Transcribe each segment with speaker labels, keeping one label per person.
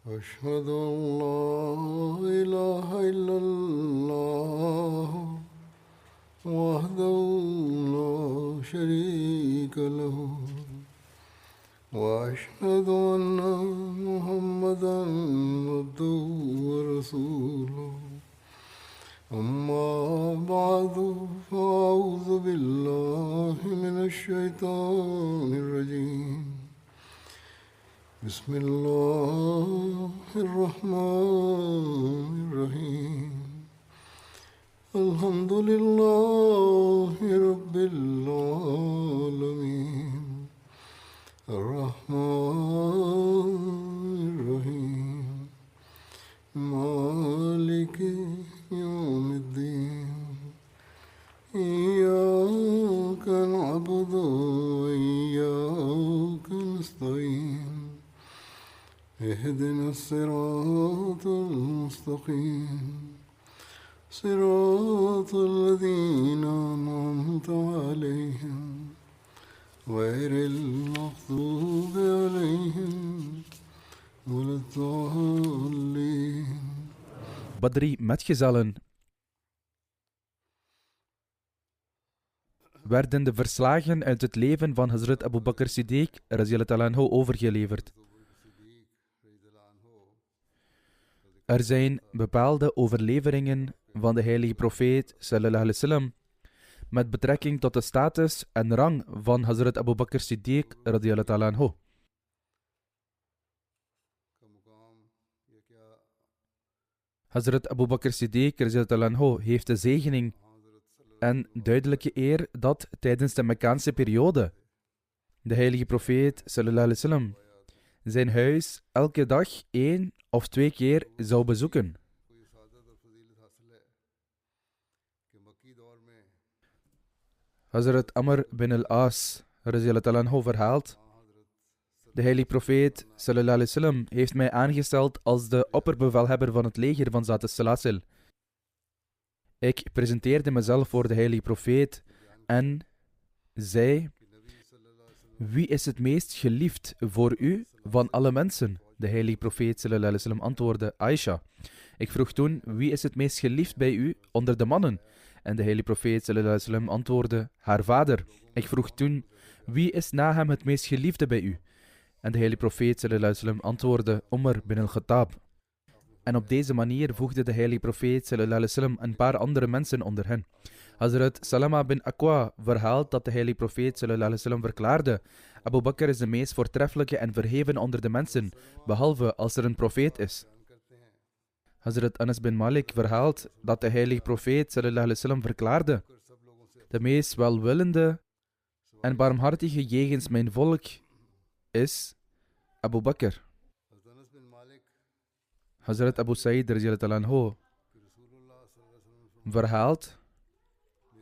Speaker 1: أشهد أن لا إله إلا الله وحده لا شريك له وأشهد أن محمدا عبده ورسوله أما بعد فأعوذ بالله من الشيطان الرجيم بسم الله الرحمن الرحيم الحمد لله رب العالمين الرحمن الرحيم مالك يوم الدين إياك نعبد وإياك نستعين اهدنا الصراط المستقيم صراط الذين أنعمت عليهم غير المغضوب عليهم ولا الضالين.
Speaker 2: Badri metgezellen. Werden de verslagen uit het leven van Hazrat Abu Bakr Siddiq radiyallahu anhu overgeleverd. Er zijn bepaalde overleveringen van de heilige profeet sallallahu alaihi wasallam met betrekking tot de status en rang van Hazrat Abu Bakr Siddiq radiyallahu anhu. Hazrat Abu Bakr Siddiq radiyallahu anhu heeft de zegening en duidelijke eer dat tijdens de Mekkaanse periode de heilige profeet sallallahu alaihi wasallam zijn huis elke dag 1 of 2 keer zou bezoeken. Hazrat Amr bin al-As radiyallahu anhu verhaalt: de heilige profeet sallallahu alaihi wasallam heeft mij aangesteld als de opperbevelhebber van het leger van Zat al-Salasil. Ik presenteerde mezelf voor de heilige profeet en zei: wie is het meest geliefd voor u van alle mensen? De heilige profeet sallallahu alaihi wasallam antwoordde: Aisha. Ik vroeg toen: wie is het meest geliefd bij u onder de mannen? En de heilige profeet sallallahu alaihi wasallam antwoordde: haar vader. Ik vroeg toen: wie is na hem het meest geliefde bij u? En de heilige profeet sallallahu alaihi wasallam antwoordde: Umar bin al-Khattab. En op deze manier voegde de heilige profeet sallallahu alaihi wasallam een paar andere mensen onder hen. Hazrat Salama bin Aqwa verhaalt dat de heilige profeet sallallahu alaihi wasallam verklaarde: Abu Bakr is de meest voortreffelijke en verheven onder de mensen, behalve als er een profeet is. Hazrat Anas bin Malik verhaalt dat de heilige profeet sallallahu alaihi wasallam verklaarde: de meest welwillende en barmhartige jegens mijn volk is Abu Bakr. Hazrat Abu Sa'id radiyallahu anhu verhaalt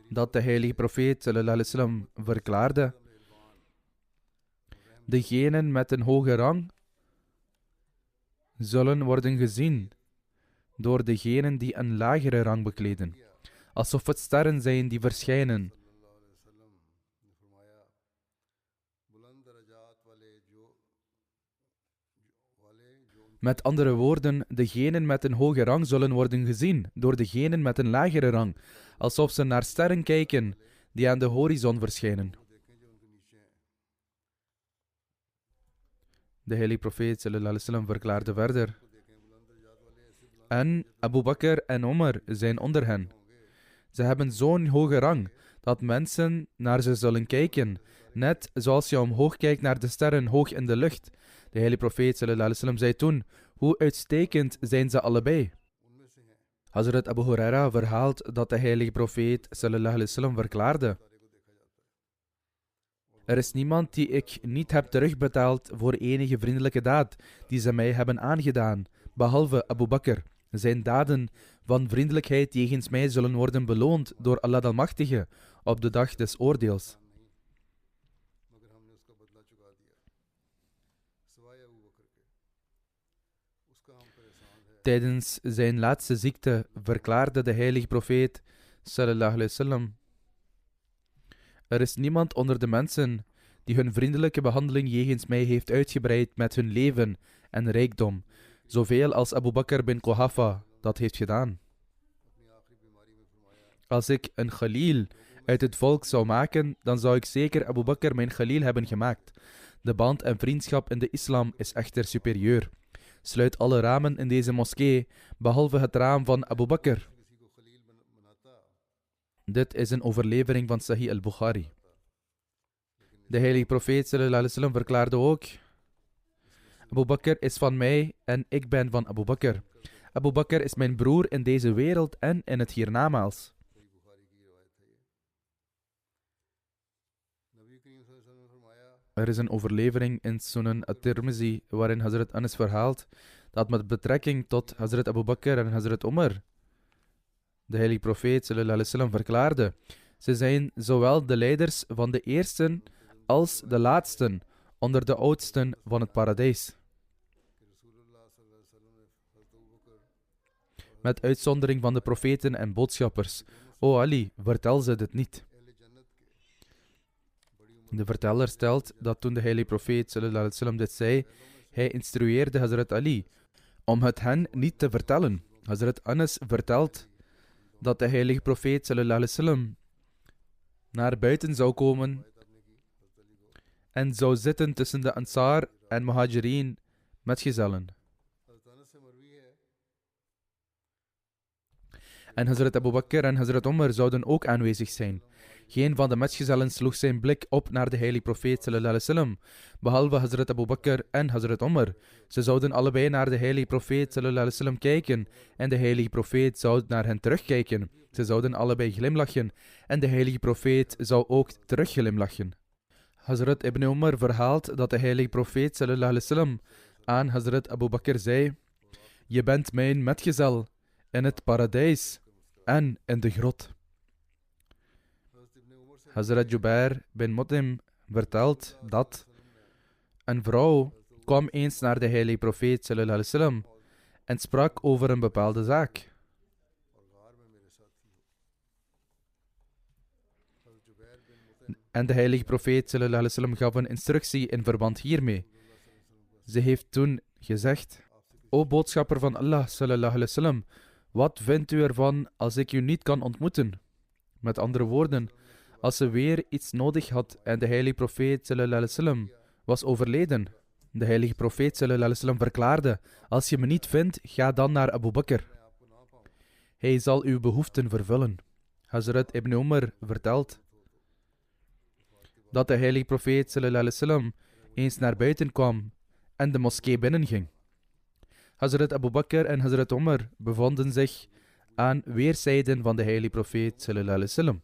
Speaker 2: dat de heilige profeet sallallahu alaihi wasallam verklaarde: degenen met een hoge rang zullen worden gezien door degenen die een lagere rang bekleden, alsof het sterren zijn die verschijnen. Met andere woorden, degenen met een hoge rang zullen worden gezien door degenen met een lagere rang, alsof ze naar sterren kijken die aan de horizon verschijnen. De heilige profeet sallallahu alaihi wasallam verklaarde verder: en Abu Bakr en Omar zijn onder hen. Ze hebben zo'n hoge rang dat mensen naar ze zullen kijken, net zoals je omhoog kijkt naar de sterren hoog in de lucht. De heilige profeet sallallahu alaihi wasallam zei toen: hoe uitstekend zijn ze allebei. Hazrat Abu Huraira verhaalt dat de heilige profeet sallallahu alaihi wasallam verklaarde: er is niemand die ik niet heb terugbetaald voor enige vriendelijke daad die ze mij hebben aangedaan, behalve Abu Bakr. Zijn daden van vriendelijkheid jegens mij zullen worden beloond door Allah de Almachtige op de dag des oordeels. Tijdens zijn laatste ziekte verklaarde de heilige profeet sallallahu alaihi wasallam: er is niemand onder de mensen die hun vriendelijke behandeling jegens mij heeft uitgebreid met hun leven en rijkdom, zoveel als Abu Bakr bin Quhafa dat heeft gedaan. Als ik een Khalil uit het volk zou maken, dan zou ik zeker Abu Bakr mijn Khalil hebben gemaakt. De band en vriendschap in de islam is echter superieur. Sluit alle ramen in deze moskee, behalve het raam van Abu Bakr. Dit is een overlevering van Sahih al-Bukhari. De heilige profeet sallallahu alaihi wasallam verklaarde ook: Abu Bakr is van mij en ik ben van Abu Bakr. Abu Bakr is mijn broer in deze wereld en in het hiernamaals. Er is een overlevering in Sunan at-Tirmizi waarin Hazrat Anas verhaalt dat met betrekking tot Hazrat Abu Bakr en Hazrat Umar de heilige profeet sallallahu alaihi wasallam verklaarde: ze zijn zowel de leiders van de eersten als de laatsten onder de oudsten van het paradijs. Met uitzondering van de profeten en boodschappers. O Ali, vertel ze dit niet. De verteller stelt dat toen de heilige profeet sallallahu alaihi wasallam dit zei, hij instrueerde Hazrat Ali om het hen niet te vertellen. Hazrat Anas vertelt dat de heilige profeet sallallahu alaihi wasallam naar buiten zou komen en zou zitten tussen de Ansar en Muhajirin metgezellen. En Hazrat Abu Bakr en Hazrat Umar zouden ook aanwezig zijn. Geen van de metgezellen sloeg zijn blik op naar de heilige profeet sallallahu alaihi wasallam, behalve Hazrat Abu Bakr en Hazrat Umar. Ze zouden allebei naar de heilige profeet sallallahu alaihi wasallam kijken en de heilige profeet zou naar hen terugkijken. Ze zouden allebei glimlachen en de heilige profeet zou ook terugglimlachen. Hazrat Ibn Umar verhaalt dat de heilige profeet sallallahu alaihi wasallam aan Hazrat Abu Bakr zei: je bent mijn metgezel in het paradijs en in de grot. Hazrat Jubair bin Mut'im vertelt dat een vrouw kwam eens naar de heilige profeet sallallahu alaihi wasallam en sprak over een bepaalde zaak. En de heilige profeet sallallahu alaihi wasallam gaf een instructie in verband hiermee. Ze heeft toen gezegd: O boodschapper van Allah sallallahu alaihi wasallam, wat vindt u ervan als ik u niet kan ontmoeten? Met andere woorden, als ze weer iets nodig had en de heilige profeet sallallahu alaihi wasallam was overleden. De heilige profeet sallallahu alaihi wasallam verklaarde: als je me niet vindt, ga dan naar Abu Bakr. Hij zal uw behoeften vervullen. Hazrat Ibn Umar vertelt dat de heilige profeet sallallahu alaihi wasallam eens naar buiten kwam en de moskee binnenging. Hazrat Abu Bakr en Hazrat Umar bevonden zich aan weerszijden van de heilige profeet sallallahu alaihi wasallam.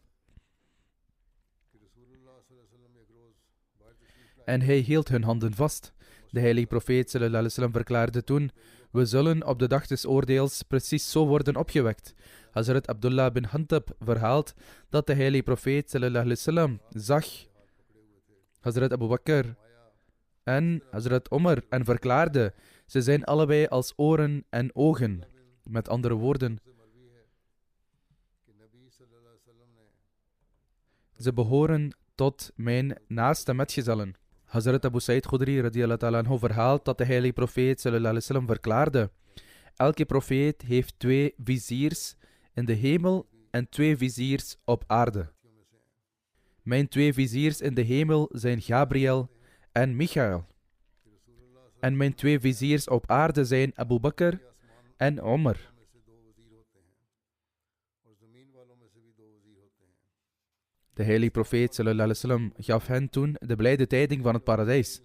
Speaker 2: En hij hield hun handen vast. De heilige profeet sallallahu alaihi wasallam verklaarde toen: we zullen op de dag des oordeels precies zo worden opgewekt. Hazrat Abdullah bin Hantab verhaalt dat de heilige profeet sallallahu alaihi wasallam zag Hazrat Abu Bakr en Hazrat Umar en verklaarde: ze zijn allebei als oren en ogen. Met andere woorden, ze behoren tot mijn naaste metgezellen. Hazrat Abu Sa'id Khudri radiyallahu ta'ala anhu verhaalt dat de heilige profeet sallallahu alaihi wasallam verklaarde: elke profeet heeft 2 viziers in de hemel en 2 viziers op aarde. Mijn 2 viziers in de hemel zijn Gabriel en Michael. En mijn 2 viziers op aarde zijn Abu Bakr en Umar. De heilige profeet sallallahu alaihi wasallam gaf hen toen de blijde tijding van het paradijs.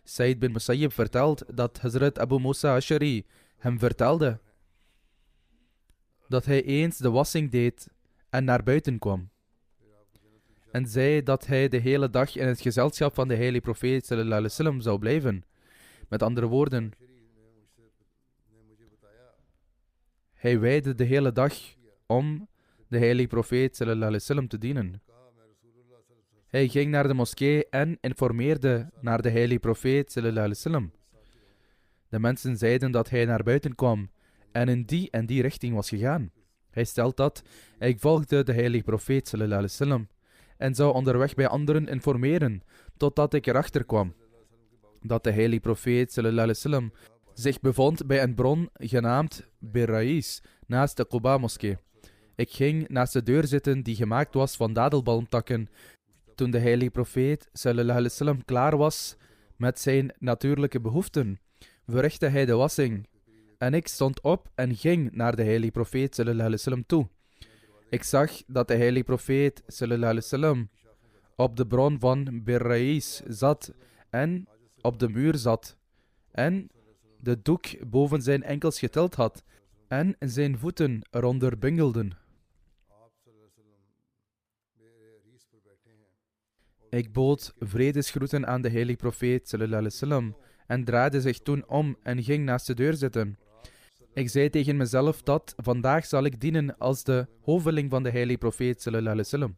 Speaker 2: Said bin Musayyib vertelt dat Hazrat Abu Musa Ash'ari hem vertelde dat hij eens de wassing deed en naar buiten kwam. En zei dat hij de hele dag in het gezelschap van de heilige profeet sallallahu alaihi wasallam zou blijven. Met andere woorden, hij wijde de hele dag om de heilige profeet sallallahu alaihi wasallam te dienen. Hij ging naar de moskee en informeerde naar de heilige profeet sallallahu alaihi wasallam. De mensen zeiden dat hij naar buiten kwam en in die richting was gegaan. Hij stelt dat: ik volgde de heilige profeet sallallahu alaihi wasallam en zou onderweg bij anderen informeren, totdat ik erachter kwam dat de heilige profeet sallallahu alaihi wasallam zich bevond bij een bron genaamd Bir Rais, naast de Quba-moskee. Ik ging naast de deur zitten die gemaakt was van dadelbalmtakken. Toen de heilige profeet sallallahu alaihi wasallam klaar was met zijn natuurlijke behoeften, verrichtte hij de wassing. En ik stond op en ging naar de heilige profeet sallallahu alaihi wasallam toe. Ik zag dat de heilige profeet sallallahu alaihi wasallam op de bron van Bir Rais zat en op de muur zat en de doek boven zijn enkels getild had en zijn voeten eronder bungelden. Ik bood vredesgroeten aan de heilige profeet sallallahu alaihi wasallam en draaide zich toen om en ging naast de deur zitten. Ik zei tegen mezelf dat vandaag zal ik dienen als de hoveling van de heilige profeet sallallahu alaihi wasallam.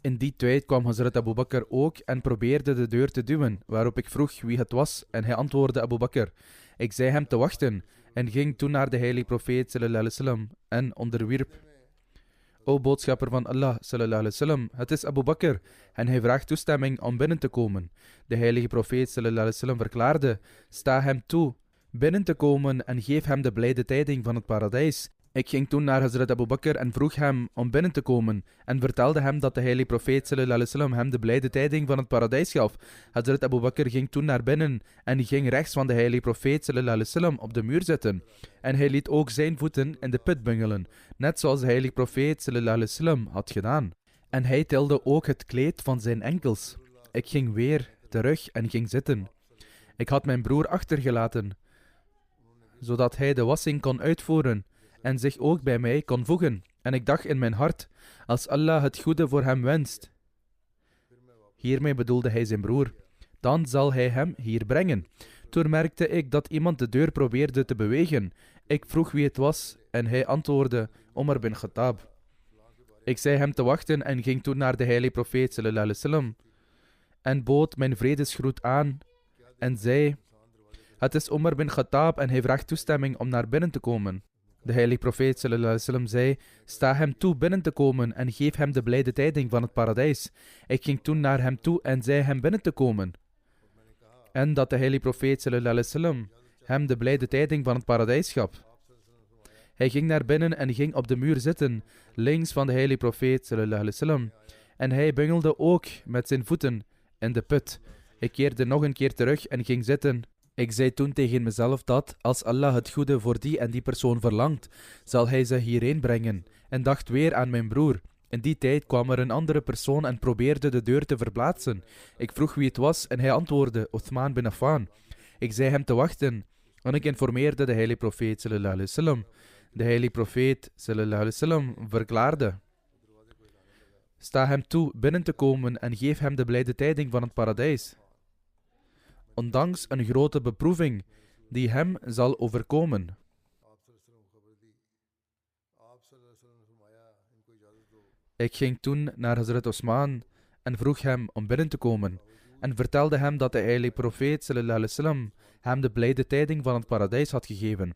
Speaker 2: In die tijd kwam Hazrat Abu Bakr ook en probeerde de deur te duwen, waarop ik vroeg wie het was en hij antwoordde Abu Bakr. Ik zei hem te wachten en ging toen naar de heilige profeet sallallahu alaihi wasallam en onderwierp. O boodschapper van Allah sallallahu alaihi wasallam, het is Abu Bakr en hij vraagt toestemming om binnen te komen. De heilige profeet sallallahu alaihi wasallam verklaarde, sta hem toe binnen te komen en geef hem de blijde tijding van het paradijs. Ik ging toen naar Hazrat Abu Bakr en vroeg hem om binnen te komen en vertelde hem dat de heilige profeet sallallahu alaihi wasallam hem de blijde tijding van het paradijs gaf. Hazrat Abu Bakr ging toen naar binnen en ging rechts van de heilige profeet sallallahu alaihi wasallam op de muur zitten. En hij liet ook zijn voeten in de put bungelen, net zoals de heilige profeet sallallahu alaihi wasallam had gedaan. En hij tilde ook het kleed van zijn enkels. Ik ging weer terug en ging zitten. Ik had mijn broer achtergelaten, zodat hij de wassing kon uitvoeren en zich ook bij mij kon voegen. En ik dacht in mijn hart, als Allah het goede voor hem wenst. Hiermee bedoelde hij zijn broer. Dan zal hij hem hier brengen. Toen merkte ik dat iemand de deur probeerde te bewegen. Ik vroeg wie het was en hij antwoordde Omar bin Khattab. Ik zei hem te wachten en ging toen naar de heilige profeet sallallahu alaihi wasallam en bood mijn vredesgroet aan en zei, het is Omar bin Khattab en hij vraagt toestemming om naar binnen te komen. De heilige profeet sallallahu alaihi wasallam zei, sta hem toe binnen te komen en geef hem de blijde tijding van het paradijs. Ik ging toen naar hem toe en zei hem binnen te komen. En dat de heilige profeet sallallahu alaihi wasallam hem de blijde tijding van het paradijs gaf. Hij ging naar binnen en ging op de muur zitten, links van de heilige profeet sallallahu alaihi wasallam. En hij bungelde ook met zijn voeten in de put. Ik keerde nog een keer terug en ging zitten. Ik zei toen tegen mezelf dat, als Allah het goede voor die en die persoon verlangt, zal hij ze hierheen brengen, en dacht weer aan mijn broer. In die tijd kwam er een andere persoon en probeerde de deur te verplaatsen. Ik vroeg wie het was en hij antwoordde, Uthman bin Affan. Ik zei hem te wachten, en ik informeerde de heilige profeet sallallahu alaihi wasallam. De heilige profeet sallallahu alaihi wasallam verklaarde, sta hem toe binnen te komen en geef hem de blijde tijding van het paradijs. Ondanks een grote beproeving die hem zal overkomen. Ik ging toen naar Hazrat Osman en vroeg hem om binnen te komen en vertelde hem dat de heilige profeet sallallahu alaihi wasallam hem de blijde tijding van het paradijs had gegeven.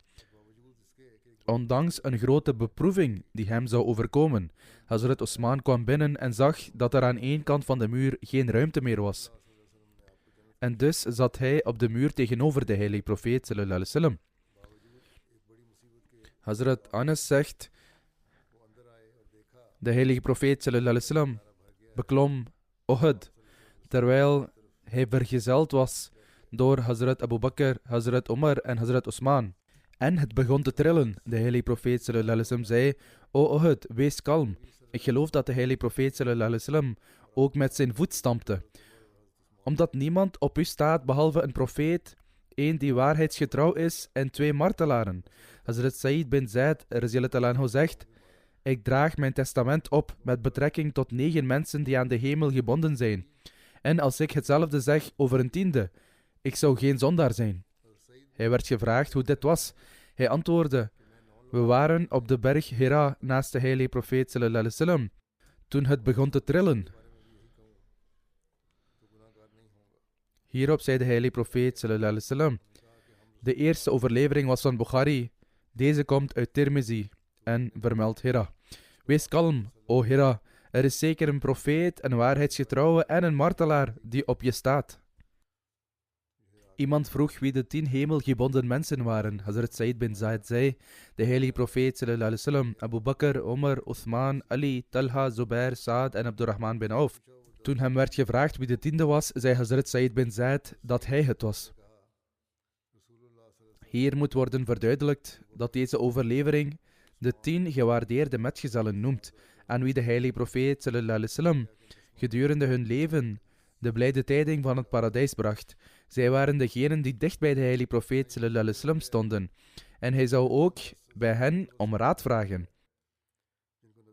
Speaker 2: Ondanks een grote beproeving die hem zou overkomen. Hazrat Osman kwam binnen en zag dat er aan één kant van de muur geen ruimte meer was. En dus zat hij op de muur tegenover de heilige profeet sallallahu alaihi wasallam. Hazrat Anas zegt, de heilige profeet sallallahu alaihi wasallam beklom Uhud, terwijl hij vergezeld was door Hazrat Abu Bakr, Hazrat Omar en Hazrat Osman. En het begon te trillen. De heilige profeet sallallahu alaihi wasallam zei, O Uhud, wees kalm. Ik geloof dat de heilige profeet sallallahu alaihi wasallam ook met zijn voet stampte. Omdat niemand op u staat behalve een profeet, één die waarheidsgetrouw is en 2 martelaren. Hazrat Sa'id bin Zaid radhiyallahu anhu zegt, ik draag mijn testament op met betrekking tot 9 mensen die aan de hemel gebonden zijn. En als ik hetzelfde zeg over een 10e, ik zou geen zondaar zijn. Hij werd gevraagd hoe dit was. Hij antwoordde, we waren op de berg Hira naast de heilige profeet sallallahu alaihi wasallam, toen het begon te trillen. Hierop zei de heilige profeet sallallahu alaihi wasallam, de eerste overlevering was van Bukhari, deze komt uit Tirmizi en vermeldt Hira. Wees kalm, o Hira, er is zeker een profeet, een waarheidsgetrouwe en een martelaar die op je staat. Iemand vroeg wie de 10 hemelgebonden mensen waren. Hazrat Said bin Zaid zei, de heilige profeet sallallahu alaihi wasallam, Abu Bakr, Omar, Uthman, Ali, Talha, Zubair, Saad en Abdurrahman bin Auf. Toen hem werd gevraagd wie de 10e was, zei Hazrat Said bin Zaid dat hij het was. Hier moet worden verduidelijkt dat deze overlevering de 10 gewaardeerde metgezellen noemt, aan wie de heilige profeet sallallahu alaihi wasallam gedurende hun leven de blijde tijding van het paradijs bracht. Zij waren degenen die dicht bij de heilige profeet sallallahu alaihi wasallam stonden. En hij zou ook bij hen om raad vragen.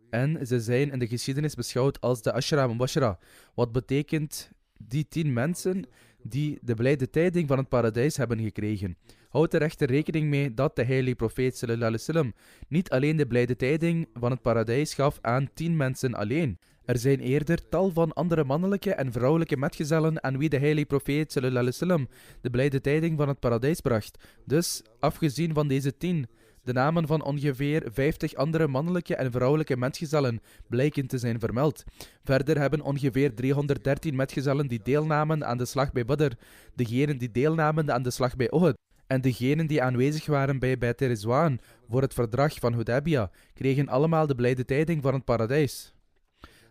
Speaker 2: En ze zijn in de geschiedenis beschouwd als de Ashra Mubashara, wat betekent die 10 mensen die de blijde tijding van het paradijs hebben gekregen. Houd er echter rekening mee dat de heilige profeet sallallahu alaihi wasallam niet alleen de blijde tijding van het paradijs gaf aan 10 mensen alleen. Er zijn eerder tal van andere mannelijke en vrouwelijke metgezellen aan wie de heilige profeet sallallahu alaihi wasallam de blijde tijding van het paradijs bracht. Dus, afgezien van deze 10, de namen van ongeveer 50 andere mannelijke en vrouwelijke metgezellen blijken te zijn vermeld. Verder hebben ongeveer 313 metgezellen die deelnamen aan de slag bij Badr, degenen die deelnamen aan de slag bij Uhud en degenen die aanwezig waren bij Beit Rizwan voor het verdrag van Hudaybiyah, kregen allemaal de blijde tijding van het paradijs.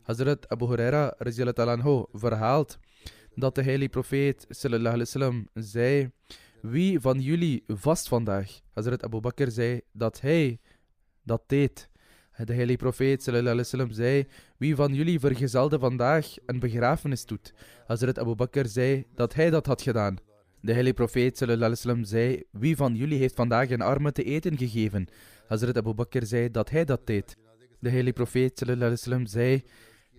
Speaker 2: Hazrat Abu Huraira radhiyallahu anhu verhaalt dat de heilige profeet sallallahu alaihi wasallam zei: wie van jullie vast vandaag? Hazrat Abu Bakr zei dat hij dat deed. De heilige profeet sallallahu alaihi wasallam zei: wie van jullie vergezelde vandaag een begrafenis doet? Hazrat Abu Bakr zei dat hij dat had gedaan. De heilige profeet sallallahu alaihi wasallam zei: wie van jullie heeft vandaag een arme te eten gegeven? Hazrat Abu Bakr zei dat hij dat deed. De heilige profeet sallallahu alaihi wasallam zei: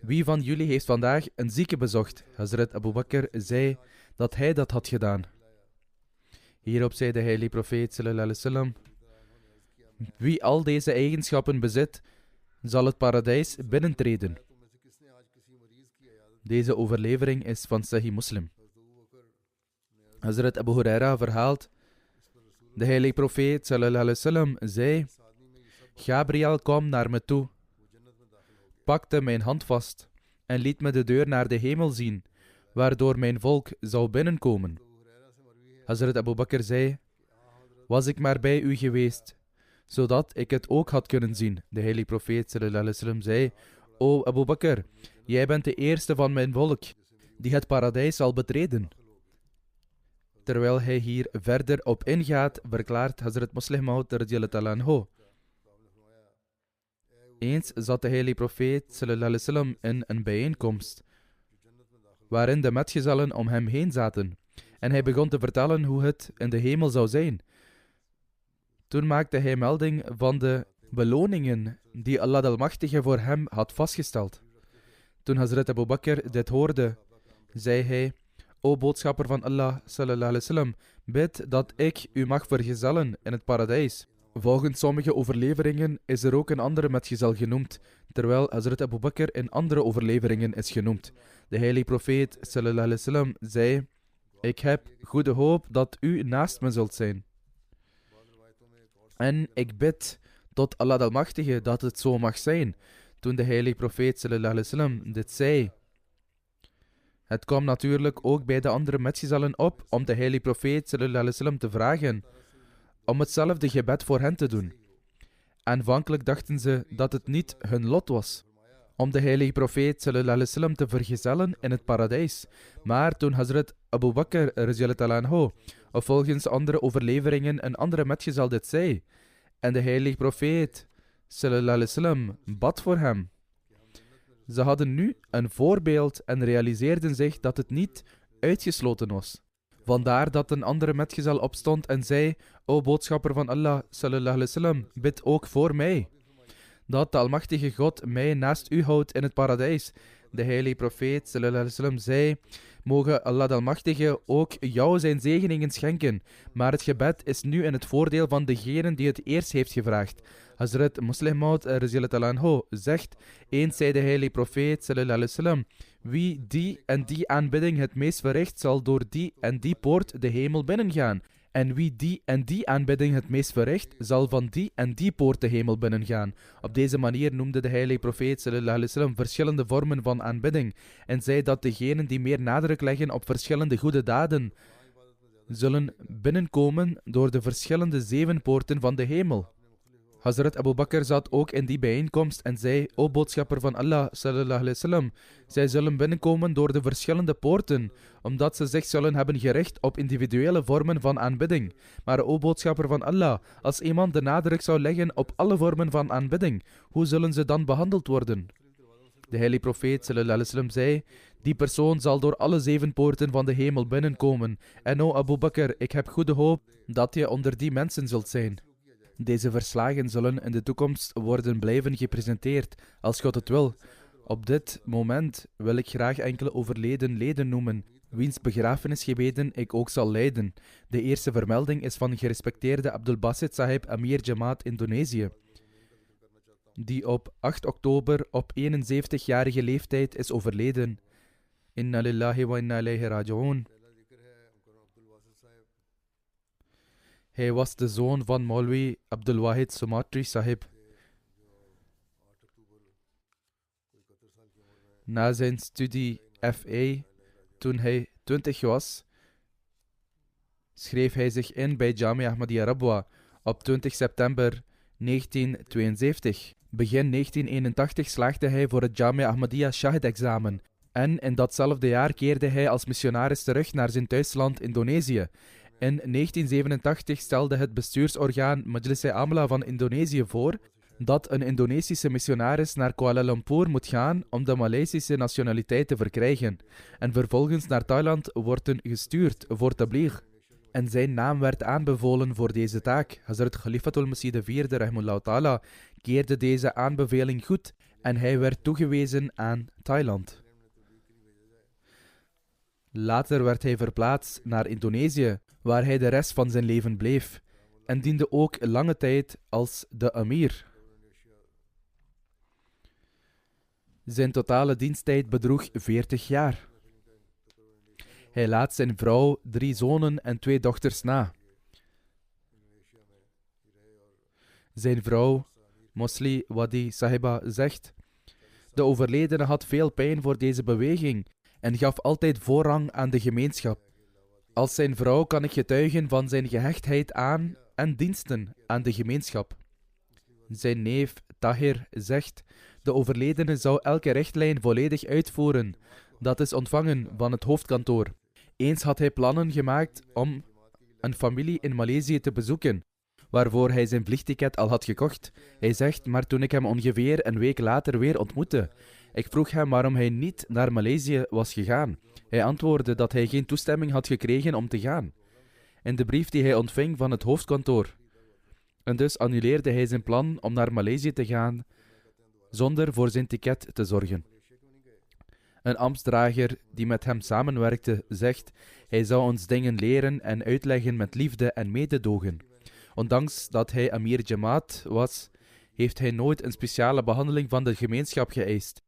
Speaker 2: wie van jullie heeft vandaag een zieke bezocht? Hazrat Abu Bakr zei dat hij dat had gedaan. Hierop zei de heilige profeet sallallahu alaihi wasallam: wie al deze eigenschappen bezit, zal het paradijs binnentreden. Deze overlevering is van Sahih Muslim. Hazrat Abu Huraira verhaalt: de heilige profeet sallallahu alaihi wasallam zei: Gabriel kwam naar me toe, pakte mijn hand vast en liet me de deur naar de hemel zien, waardoor mijn volk zou binnenkomen. Hazrat Abu Bakr zei: was ik maar bij u geweest, zodat ik het ook had kunnen zien. De heilige profeet sallallahu alaihi wasallam zei: O Abu Bakr, jij bent de eerste van mijn volk die het paradijs zal betreden. Terwijl hij hier verder op ingaat, verklaart Hazrat Muslim Maud radhiyallahu anhu: eens zat de heilige profeet sallallahu alaihi wasallam in een bijeenkomst, waarin de metgezellen om hem heen zaten, en hij begon te vertellen hoe het in de hemel zou zijn. Toen maakte hij melding van de beloningen die Allah de Almachtige voor hem had vastgesteld. Toen Hazrat Abu Bakr dit hoorde, zei hij: O boodschapper van Allah sallallahu alaihi wasallam, bid dat ik u mag vergezellen in het paradijs. Volgens sommige overleveringen is er ook een andere metgezel genoemd, terwijl Hazrat Abu Bakr in andere overleveringen is genoemd. De heilige profeet sallallahu alaihi wasallam zei: ik heb goede hoop dat u naast me zult zijn. En ik bid tot Allah de Almachtige dat het zo mag zijn. Toen de heilige profeet sallallahu alaihi wasallam dit zei, het kwam natuurlijk ook bij de andere metgezellen op om de heilige profeet sallallahu alaihi wasallam te vragen om hetzelfde gebed voor hen te doen. Aanvankelijk dachten ze dat het niet hun lot was om de heilige profeet sallallahu alaihi wasallam te vergezellen in het paradijs. Maar toen Hazrat Abu Bakr radhiyallahu anhu, of volgens andere overleveringen een andere metgezel dit zei, en de heilige profeet sallallahu alaihi wasallam bad voor hem. Ze hadden nu een voorbeeld en realiseerden zich dat het niet uitgesloten was. Vandaar dat een andere metgezel opstond en zei: O boodschapper van Allah sallallahu alaihi wasallam, bid ook voor mij, dat de Almachtige God mij naast u houdt in het paradijs. De heilige profeet sallallahu alaihi wasallam zei: mogen Allah de Almachtige ook jou zijn zegeningen schenken, maar het gebed is nu in het voordeel van degene die het eerst heeft gevraagd. Hazrat Muslim Maud radhiyallahu anhu zegt: eens zei de heilige profeet sallallahu alaihi wasallam: wie die en die aanbidding het meest verricht, zal door die en die poort de hemel binnengaan. En wie die en die aanbidding het meest verricht, zal van die en die poort de hemel binnengaan. Op deze manier noemde de heilige profeet sallallahu alaihi wasallam verschillende vormen van aanbidding en zei dat degenen die meer nadruk leggen op verschillende goede daden, zullen binnenkomen door de verschillende 7 poorten van de hemel. Hazrat Abu Bakr zat ook in die bijeenkomst en zei: O boodschapper van Allah, sallallahu alaihi wasallam, zij zullen binnenkomen door de verschillende poorten, omdat ze zich zullen hebben gericht op individuele vormen van aanbidding. Maar o boodschapper van Allah, als iemand de nadruk zou leggen op alle vormen van aanbidding, hoe zullen ze dan behandeld worden? De heilige profeet sallallahu alaihi wasallam zei: die persoon zal door alle 7 poorten van de hemel binnenkomen. En o Abu Bakr, ik heb goede hoop dat je onder die mensen zult zijn. Deze verslagen zullen in de toekomst worden blijven gepresenteerd, als God het wil. Op dit moment wil ik graag enkele overleden leden noemen, wiens begrafenisgebeden ik ook zal leiden. De eerste vermelding is van gerespecteerde Abdul Basit Sahib Amir Jamaat Indonesië, die op 8 oktober op 71-jarige leeftijd is overleden. Inna lillahi wa inna ilayhi raji'un. Hij was de zoon van Maulwi Abdul Wahid Sumatri Sahib. Na zijn studie FA, toen hij 20 was, schreef hij zich in bij Jamia Ahmadiyya Rabwa op 20 september 1972. Begin 1981 slaagde hij voor het Jamia Ahmadiyya Shahid-examen en in datzelfde jaar keerde hij als missionaris terug naar zijn thuisland Indonesië. In 1987 stelde het bestuursorgaan Majlis-e-Amla van Indonesië voor dat een Indonesische missionaris naar Kuala Lumpur moet gaan om de Maleisische nationaliteit te verkrijgen en vervolgens naar Thailand worden gestuurd voor tabligh. En zijn naam werd aanbevolen voor deze taak. Hazrat Khalifatul Masih IV rahimahullah ta'ala keerde deze aanbeveling goed en hij werd toegewezen aan Thailand. Later werd hij verplaatst naar Indonesië, waar hij de rest van zijn leven bleef, en diende ook lange tijd als de Amir. Zijn totale diensttijd bedroeg 40 jaar. Hij laat zijn vrouw, 3 zonen en 2 dochters na. Zijn vrouw, Mosli Wadi Sahiba, zegt: de overledene had veel pijn voor deze beweging en gaf altijd voorrang aan de gemeenschap. Als zijn vrouw kan ik getuigen van zijn gehechtheid aan en diensten aan de gemeenschap. Zijn neef Tahir zegt: de overledene zou elke richtlijn volledig uitvoeren. Dat is ontvangen van het hoofdkantoor. Eens had hij plannen gemaakt om een familie in Maleisië te bezoeken, waarvoor hij zijn vliegticket al had gekocht. Hij zegt: maar toen ik hem ongeveer een week later weer ontmoette, ik vroeg hem waarom hij niet naar Maleisië was gegaan. Hij antwoordde dat hij geen toestemming had gekregen om te gaan in de brief die hij ontving van het hoofdkantoor. En dus annuleerde hij zijn plan om naar Maleisië te gaan zonder voor zijn ticket te zorgen. Een ambtsdrager die met hem samenwerkte zegt: hij zou ons dingen leren en uitleggen met liefde en mededogen. Ondanks dat hij Amir Jamaat was, heeft hij nooit een speciale behandeling van de gemeenschap geëist.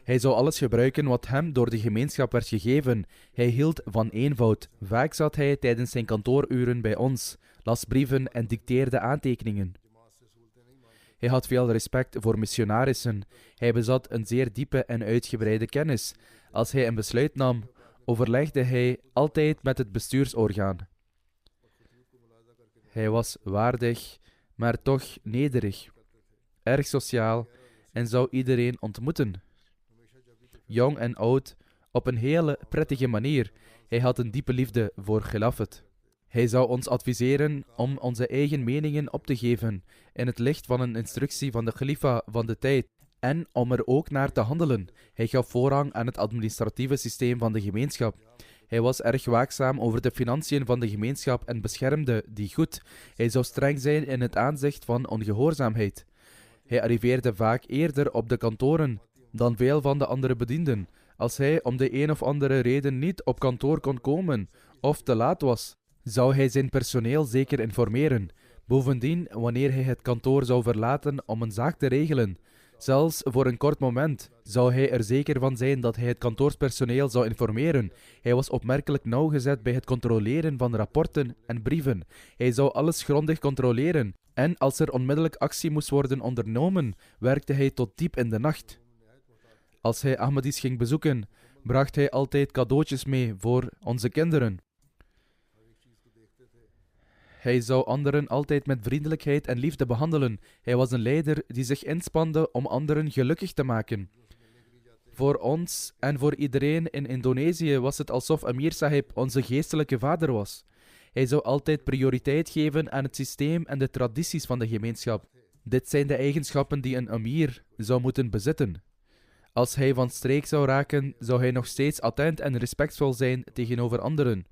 Speaker 2: Hij zou alles gebruiken wat hem door de gemeenschap werd gegeven. Hij hield van eenvoud. Vaak zat hij tijdens zijn kantooruren bij ons, las brieven en dicteerde aantekeningen. Hij had veel respect voor missionarissen. Hij bezat een zeer diepe en uitgebreide kennis. Als hij een besluit nam, overlegde hij altijd met het bestuursorgaan. Hij was waardig, maar toch nederig, erg sociaal en zou iedereen ontmoeten. Jong en oud, op een hele prettige manier. Hij had een diepe liefde voor Khilafat. Hij zou ons adviseren om onze eigen meningen op te geven in het licht van een instructie van de Khalifa van de tijd en om er ook naar te handelen. Hij gaf voorrang aan het administratieve systeem van de gemeenschap. Hij was erg waakzaam over de financiën van de gemeenschap en beschermde die goed. Hij zou streng zijn in het aanzicht van ongehoorzaamheid. Hij arriveerde vaak eerder op de kantoren dan veel van de andere bedienden. Als hij om de een of andere reden niet op kantoor kon komen of te laat was, zou hij zijn personeel zeker informeren. Bovendien, wanneer hij het kantoor zou verlaten om een zaak te regelen, zelfs voor een kort moment, zou hij er zeker van zijn dat hij het kantoorspersoneel zou informeren. Hij was opmerkelijk nauwgezet bij het controleren van rapporten en brieven. Hij zou alles grondig controleren. En als er onmiddellijk actie moest worden ondernomen, werkte hij tot diep in de nacht. Als hij Ahmadis ging bezoeken, bracht hij altijd cadeautjes mee voor onze kinderen. Hij zou anderen altijd met vriendelijkheid en liefde behandelen. Hij was een leider die zich inspande om anderen gelukkig te maken. Voor ons en voor iedereen in Indonesië was het alsof Amir Sahib onze geestelijke vader was. Hij zou altijd prioriteit geven aan het systeem en de tradities van de gemeenschap. Dit zijn de eigenschappen die een Amir zou moeten bezitten. Als hij van streek zou raken, zou hij nog steeds attent en respectvol zijn tegenover anderen.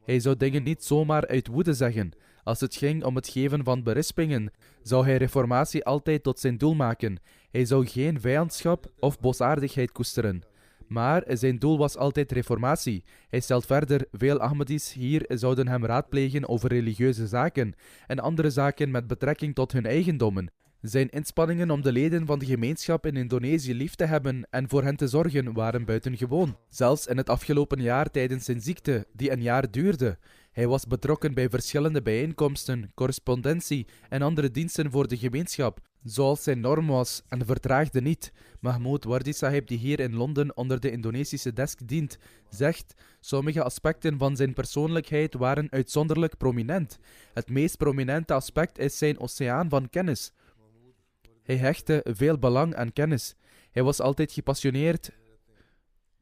Speaker 2: Hij zou dingen niet zomaar uit woede zeggen. Als het ging om het geven van berispingen, zou hij reformatie altijd tot zijn doel maken. Hij zou geen vijandschap of boosaardigheid koesteren. Maar zijn doel was altijd reformatie. Hij stelt verder, veel Ahmadis hier zouden hem raadplegen over religieuze zaken en andere zaken met betrekking tot hun eigendommen. Zijn inspanningen om de leden van de gemeenschap in Indonesië lief te hebben en voor hen te zorgen waren buitengewoon. Zelfs in het afgelopen jaar tijdens zijn ziekte, die een jaar duurde. Hij was betrokken bij verschillende bijeenkomsten, correspondentie en andere diensten voor de gemeenschap, zoals zijn norm was, en vertraagde niet. Mahmoud Wardi Sahib, die hier in Londen onder de Indonesische desk dient, zegt: sommige aspecten van zijn persoonlijkheid waren uitzonderlijk prominent. Het meest prominente aspect is zijn oceaan van kennis. Hij hechtte veel belang aan kennis. Hij was altijd gepassioneerd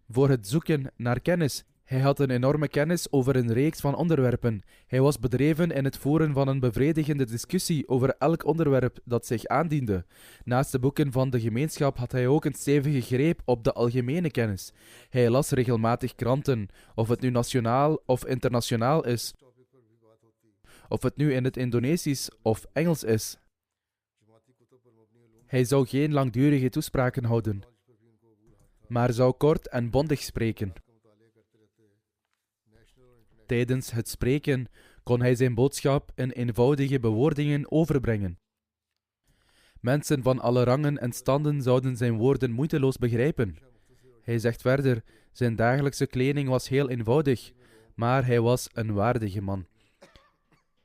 Speaker 2: voor het zoeken naar kennis. Hij had een enorme kennis over een reeks van onderwerpen. Hij was bedreven in het voeren van een bevredigende discussie over elk onderwerp dat zich aandiende. Naast de boeken van de gemeenschap had hij ook een stevige greep op de algemene kennis. Hij las regelmatig kranten, of het nu nationaal of internationaal is, of het nu in het Indonesisch of Engels is. Hij zou geen langdurige toespraken houden, maar zou kort en bondig spreken. Tijdens het spreken kon hij zijn boodschap in eenvoudige bewoordingen overbrengen. Mensen van alle rangen en standen zouden zijn woorden moeiteloos begrijpen. Hij zegt verder, zijn dagelijkse kleding was heel eenvoudig, maar hij was een waardige man.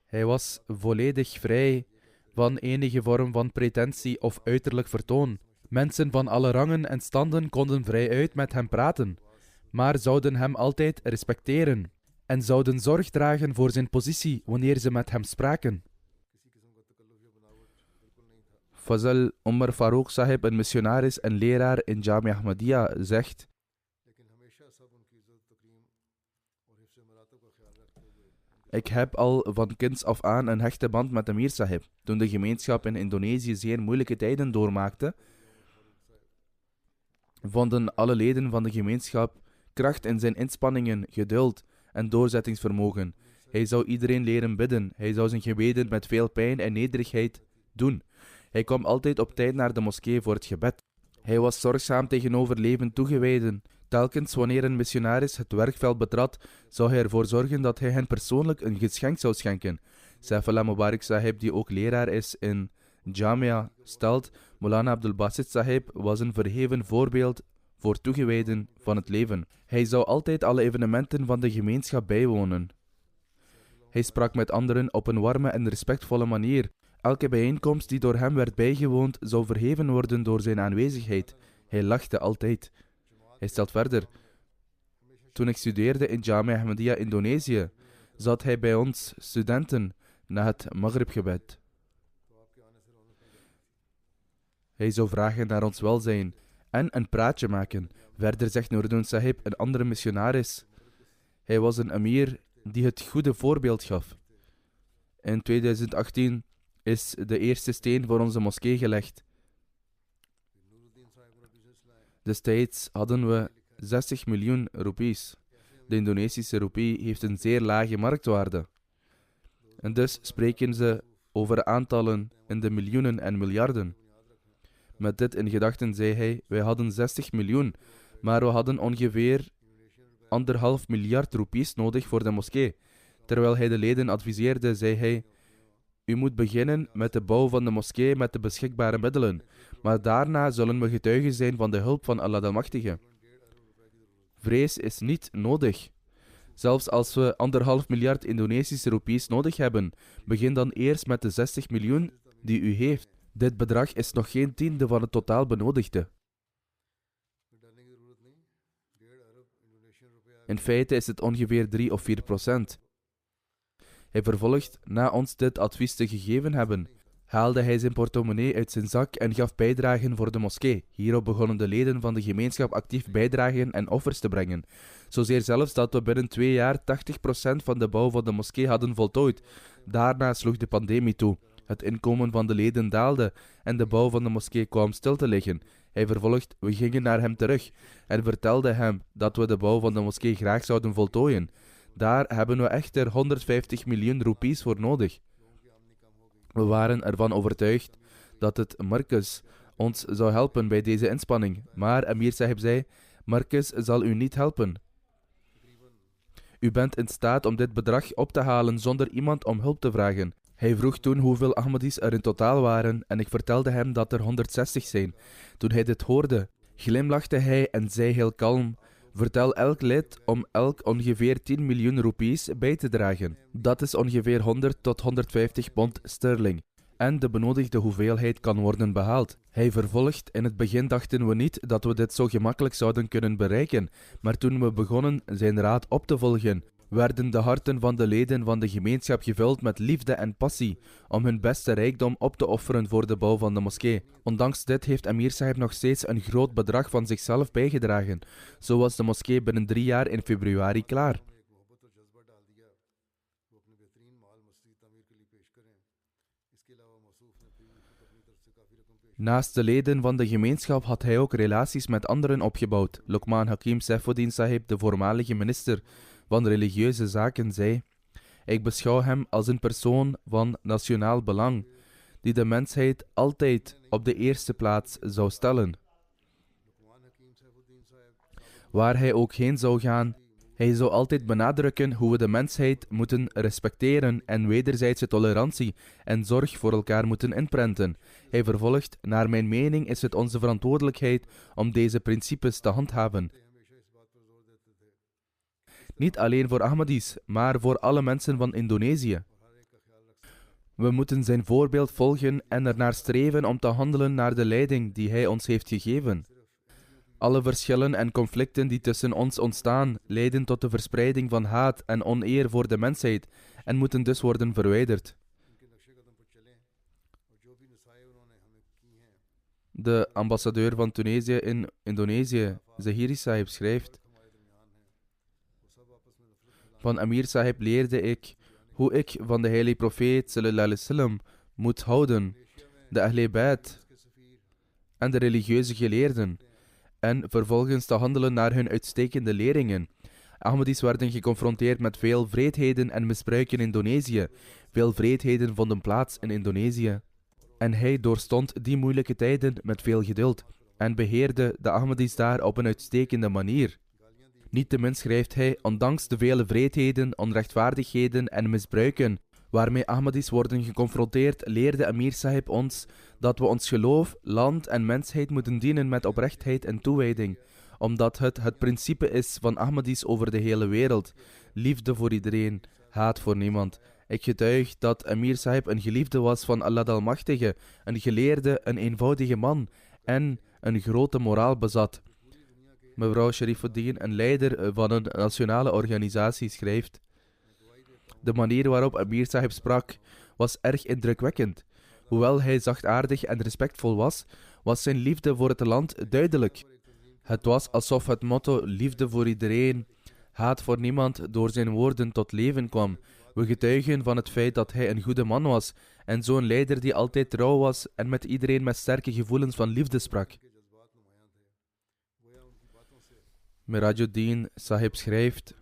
Speaker 2: Hij was volledig vrij van enige vorm van pretentie of uiterlijk vertoon. Mensen van alle rangen en standen konden vrijuit met hem praten, maar zouden hem altijd respecteren en zouden zorg dragen voor zijn positie wanneer ze met hem spraken. Fazal Umar Farooq Sahib, een missionaris en leraar in Jamia Ahmadiyya, zegt: ik heb al van kinds af aan een hechte band met Amir Sahib. Toen de gemeenschap in Indonesië zeer moeilijke tijden doormaakte, vonden alle leden van de gemeenschap kracht in zijn inspanningen, geduld en doorzettingsvermogen. Hij zou iedereen leren bidden. Hij zou zijn gebeden met veel pijn en nederigheid doen. Hij kwam altijd op tijd naar de moskee voor het gebed. Hij was zorgzaam tegenover levend toegewijden. Telkens wanneer een missionaris het werkveld betrad, zou hij ervoor zorgen dat hij hen persoonlijk een geschenk zou schenken. Saifullah Mubarak Sahib, die ook leraar is in Jamia, stelt: Maulana Abdul Basit Sahib was een verheven voorbeeld voor toegewijden van het leven. Hij zou altijd alle evenementen van de gemeenschap bijwonen. Hij sprak met anderen op een warme en respectvolle manier. Elke bijeenkomst die door hem werd bijgewoond, zou verheven worden door zijn aanwezigheid. Hij lachte altijd. Hij stelt verder: toen ik studeerde in Jamia Ahmadiyya Indonesië, zat hij bij ons studenten na het Maghribgebed. Hij zou vragen naar ons welzijn en een praatje maken. Verder zegt Noordun Sahib, een andere missionaris: hij was een amir die het goede voorbeeld gaf. In 2018 is de eerste steen voor onze moskee gelegd. Destijds hadden we 60 miljoen roepies. De Indonesische roepie heeft een zeer lage marktwaarde. En dus spreken ze over aantallen in de miljoenen en miljarden. Met dit in gedachten zei hij: wij hadden 60 miljoen, maar we hadden ongeveer 1,5 miljard roepies nodig voor de moskee. Terwijl hij de leden adviseerde, zei hij: u moet beginnen met de bouw van de moskee met de beschikbare middelen, maar daarna zullen we getuigen zijn van de hulp van Allah de Almachtige. Vrees is niet nodig. Zelfs als we 1,5 miljard Indonesische roepies nodig hebben, begin dan eerst met de 60 miljoen die u heeft. Dit bedrag is nog geen tiende van het totaal benodigde. In feite is het ongeveer 3 of 4%. Hij vervolgt, na ons dit advies te gegeven hebben, haalde hij zijn portemonnee uit zijn zak en gaf bijdragen voor de moskee. Hierop begonnen de leden van de gemeenschap actief bijdragen en offers te brengen. Zozeer zelfs dat we binnen 2 jaar 80% van de bouw van de moskee hadden voltooid. Daarna sloeg de pandemie toe. Het inkomen van de leden daalde en de bouw van de moskee kwam stil te liggen. Hij vervolgt, we gingen naar hem terug en vertelden hem dat we de bouw van de moskee graag zouden voltooien. Daar hebben we echter 150 miljoen roepies voor nodig. We waren ervan overtuigd dat het Marcus ons zou helpen bij deze inspanning. Maar Amir Sahib zei, Marcus zal u niet helpen. U bent in staat om dit bedrag op te halen zonder iemand om hulp te vragen. Hij vroeg toen hoeveel Ahmadis er in totaal waren en ik vertelde hem dat er 160 zijn. Toen hij dit hoorde, glimlachte hij en zei heel kalm, vertel elk lid om elk ongeveer 10 miljoen roepies bij te dragen. Dat is ongeveer 100 tot 150 pond sterling. En de benodigde hoeveelheid kan worden behaald. Hij vervolgt, in het begin dachten we niet dat we dit zo gemakkelijk zouden kunnen bereiken, maar toen we begonnen zijn raad op te volgen, werden de harten van de leden van de gemeenschap gevuld met liefde en passie om hun beste rijkdom op te offeren voor de bouw van de moskee. Ondanks dit heeft Amir Sahib nog steeds een groot bedrag van zichzelf bijgedragen. Zo was de moskee binnen 3 jaar in februari klaar. Naast de leden van de gemeenschap had hij ook relaties met anderen opgebouwd. Luqman Hakim Saifuddin Sahib, de voormalige minister van religieuze zaken, zei: ik beschouw hem als een persoon van nationaal belang, die de mensheid altijd op de eerste plaats zou stellen. Waar hij ook heen zou gaan, hij zou altijd benadrukken hoe we de mensheid moeten respecteren en wederzijdse tolerantie en zorg voor elkaar moeten inprenten. Hij vervolgt, naar mijn mening is het onze verantwoordelijkheid om deze principes te handhaven. Niet alleen voor Ahmadis, maar voor alle mensen van Indonesië. We moeten zijn voorbeeld volgen en ernaar streven om te handelen naar de leiding die hij ons heeft gegeven. Alle verschillen en conflicten die tussen ons ontstaan, leiden tot de verspreiding van haat en oneer voor de mensheid en moeten dus worden verwijderd. De ambassadeur van Tunesië in Indonesië, Zahiri Sahib, schrijft: van Amir Sahib leerde ik hoe ik van de heilige profeet sallallahu alaihi wasallam moet houden, de Ahle Bayt en de religieuze geleerden, en vervolgens te handelen naar hun uitstekende leringen. Ahmadis werden geconfronteerd met veel wreedheden en misbruiken in Indonesië. Veel wreedheden vonden plaats in Indonesië. En hij doorstond die moeilijke tijden met veel geduld en beheerde de Ahmadis daar op een uitstekende manier. Niettemin schrijft hij, ondanks de vele wreedheden, onrechtvaardigheden en misbruiken waarmee Ahmadis worden geconfronteerd, leerde Amir Sahib ons dat we ons geloof, land en mensheid moeten dienen met oprechtheid en toewijding, omdat het principe is van Ahmadis over de hele wereld. Liefde voor iedereen, haat voor niemand. Ik getuig dat Amir Sahib een geliefde was van Allah de Almachtige, een geleerde, een eenvoudige man en een grote moraal bezat. Mevrouw Sharifuddin, een leider van een nationale organisatie, schrijft: de manier waarop Amir Sahib sprak was erg indrukwekkend. Hoewel hij zachtaardig en respectvol was, was zijn liefde voor het land duidelijk. Het was alsof het motto liefde voor iedereen, haat voor niemand door zijn woorden tot leven kwam. We getuigen van het feit dat hij een goede man was en zo'n leider die altijd trouw was en met iedereen met sterke gevoelens van liefde sprak. Mirajuddin Sahib schrijft: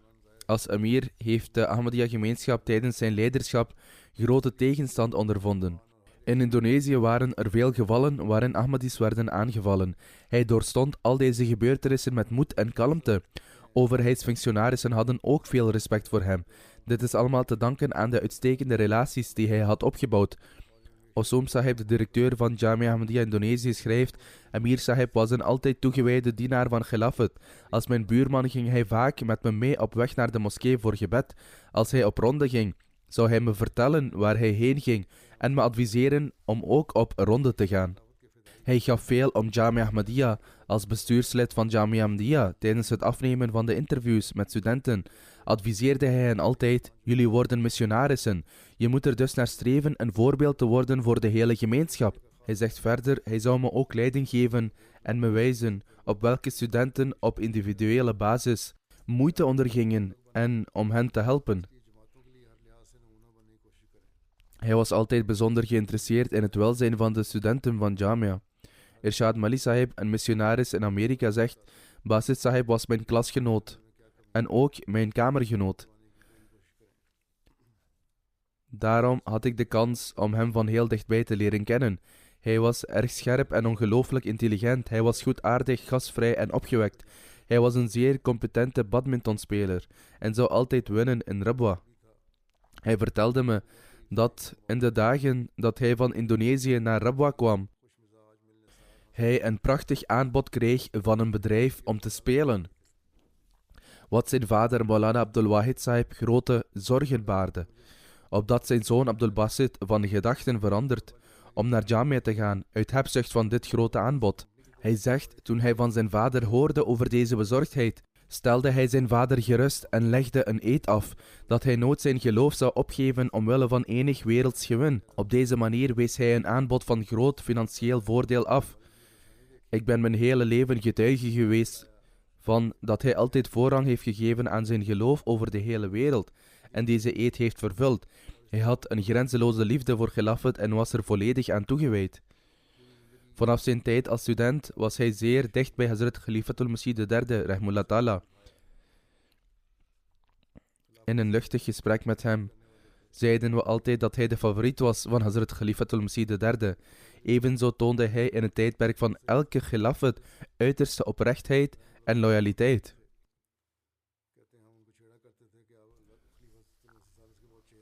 Speaker 2: als Amir heeft de Ahmadiyya-gemeenschap tijdens zijn leiderschap grote tegenstand ondervonden. In Indonesië waren er veel gevallen waarin Ahmadis werden aangevallen. Hij doorstond al deze gebeurtenissen met moed en kalmte. Overheidsfunctionarissen hadden ook veel respect voor hem. Dit is allemaal te danken aan de uitstekende relaties die hij had opgebouwd. Ossom Sahib, de directeur van Jamia Ahmadiyya Indonesië, schrijft: Amir Sahib was een altijd toegewijde dienaar van Khilafat. Als mijn buurman ging hij vaak met me mee op weg naar de moskee voor gebed. Als hij op ronde ging, zou hij me vertellen waar hij heen ging en me adviseren om ook op ronde te gaan. Hij gaf veel om Jamia Ahmadiyya. Als bestuurslid van Jamia Ahmadiyya tijdens het afnemen van de interviews met studenten adviseerde hij hen altijd: jullie worden missionarissen. Je moet er dus naar streven een voorbeeld te worden voor de hele gemeenschap. Hij zegt verder: hij zou me ook leiding geven en me wijzen op welke studenten op individuele basis moeite ondergingen en om hen te helpen. Hij was altijd bijzonder geïnteresseerd in het welzijn van de studenten van Jamia. Irshad Mali Sahib, een missionaris in Amerika, zegt: Basit Sahib was mijn klasgenoot en ook mijn kamergenoot. Daarom had ik de kans om hem van heel dichtbij te leren kennen. Hij was erg scherp en ongelooflijk intelligent. Hij was goedaardig, gastvrij en opgewekt. Hij was een zeer competente badmintonspeler en zou altijd winnen in Rabwa. Hij vertelde me dat in de dagen dat hij van Indonesië naar Rabwa kwam, hij een prachtig aanbod kreeg van een bedrijf om te spelen, wat zijn vader Maulana Abdul Wahid Sahib grote zorgen baarde, opdat zijn zoon Abdul Basit van gedachten verandert om naar Jamia te gaan uit hebzucht van dit grote aanbod. Hij zegt: toen hij van zijn vader hoorde over deze bezorgdheid, stelde hij zijn vader gerust en legde een eed af dat hij nooit zijn geloof zou opgeven omwille van enig werelds gewin. Op deze manier wees hij een aanbod van groot financieel voordeel af. Ik ben mijn hele leven getuige geweest van dat hij altijd voorrang heeft gegeven aan zijn geloof over de hele wereld en deze eed heeft vervuld. Hij had een grenzeloze liefde voor Khilafat en was er volledig aan toegewijd. Vanaf zijn tijd als student was hij zeer dicht bij Hazrat Khalifatul Masih III, Rahmullah Ta'ala. In een luchtig gesprek met hem zeiden we altijd dat hij de favoriet was van Hazrat Khalifatul Masih III. Evenzo toonde hij in het tijdperk van elke Khilafat uiterste oprechtheid en loyaliteit.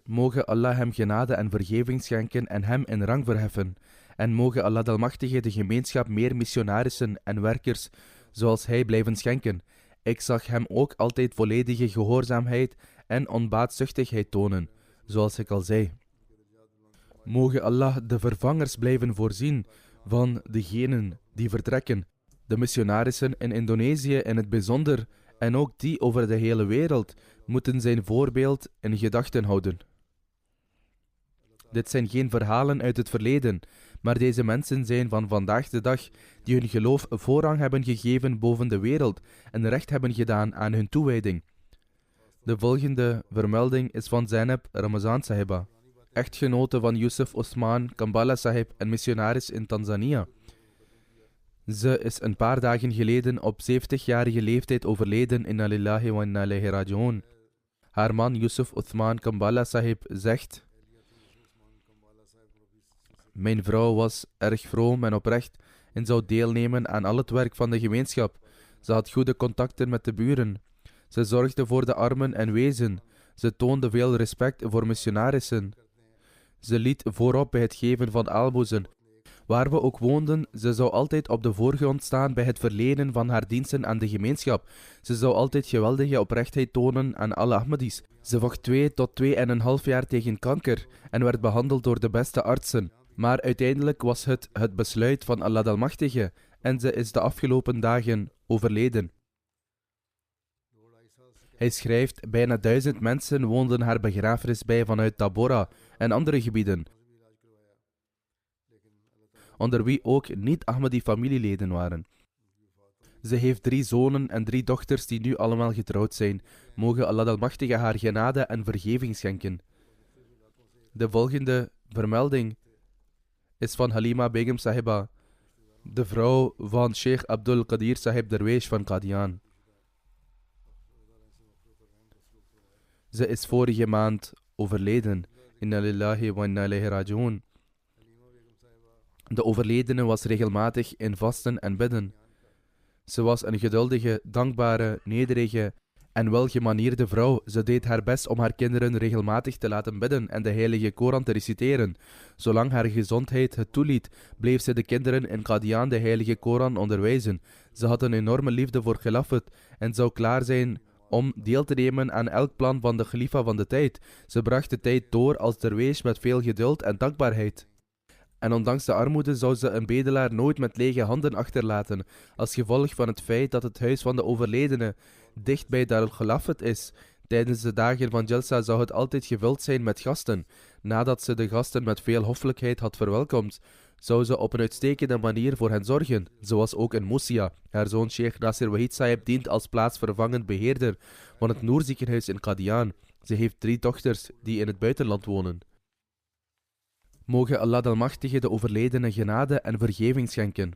Speaker 2: Moge Allah hem genade en vergeving schenken en hem in rang verheffen. En moge Allah de Almachtige de gemeenschap meer missionarissen en werkers zoals hij blijven schenken. Ik zag hem ook altijd volledige gehoorzaamheid en onbaatzuchtigheid tonen, zoals ik al zei. Moge Allah de vervangers blijven voorzien van degenen die vertrekken, de missionarissen in Indonesië in het bijzonder en ook die over de hele wereld moeten zijn voorbeeld in gedachten houden. Dit zijn geen verhalen uit het verleden, maar deze mensen zijn van vandaag de dag die hun geloof voorrang hebben gegeven boven de wereld en recht hebben gedaan aan hun toewijding. De volgende vermelding is van Zainab Ramazan Sahiba, echtgenote van Yusuf Osman Kambala Sahib en missionaris in Tanzania. Ze is een paar dagen geleden op 70-jarige leeftijd overleden. Inna lillahi wa inna ilayhi raji'un. Haar man Yusuf Osman Kambala Sahib zegt: mijn vrouw was erg vroom en oprecht en zou deelnemen aan al het werk van de gemeenschap. Ze had goede contacten met de buren. Ze zorgde voor de armen en wezen. Ze toonde veel respect voor missionarissen. Ze liet voorop bij het geven van aalmoezen. Waar we ook woonden, ze zou altijd op de voorgrond staan bij het verlenen van haar diensten aan de gemeenschap. Ze zou altijd geweldige oprechtheid tonen aan alle Ahmadis. Ze vocht 2 tot 2,5 jaar tegen kanker en werd behandeld door de beste artsen. Maar uiteindelijk was het besluit van Allah de Almachtige en ze is de afgelopen dagen overleden. Hij schrijft: bijna 1000 mensen woonden haar begrafenis bij vanuit Tabora en andere gebieden, onder wie ook niet-Ahmadi familieleden waren. Ze heeft 3 zonen en 3 dochters die nu allemaal getrouwd zijn. Moge Allah de Almachtige haar genade en vergeving schenken. De volgende vermelding is van Halima Begum Sahiba, de vrouw van Sheikh Abdul Qadir Sahib Darwesh van Qadian. Ze is vorige maand overleden. Inna lillahi wa inna ilayhi raji'un. De overledene was regelmatig in vasten en bidden. Ze was een geduldige, dankbare, nederige en welgemanierde vrouw. Ze deed haar best om haar kinderen regelmatig te laten bidden en de heilige Koran te reciteren. Zolang haar gezondheid het toeliet, bleef ze de kinderen in Qadian de heilige Koran onderwijzen. Ze had een enorme liefde voor Khilafat en zou klaar zijn om deel te nemen aan elk plan van de Khalifa van de tijd. Ze bracht de tijd door als derwees met veel geduld en dankbaarheid. En ondanks de armoede zou ze een bedelaar nooit met lege handen achterlaten, als gevolg van het feit dat het huis van de overledene dicht bij Dar al-Khilafat is. Tijdens de dagen van Jalsa zou het altijd gevuld zijn met gasten. Nadat ze de gasten met veel hoffelijkheid had verwelkomd, zou ze op een uitstekende manier voor hen zorgen, zoals ook in Musia. Haar zoon Sheikh Nasir Wahid Sahib dient als plaatsvervangend beheerder van het Noor-ziekenhuis in Qadian. Ze heeft 3 dochters die in het buitenland wonen. Moge Allah de Almachtige de overledene genade en vergeving schenken.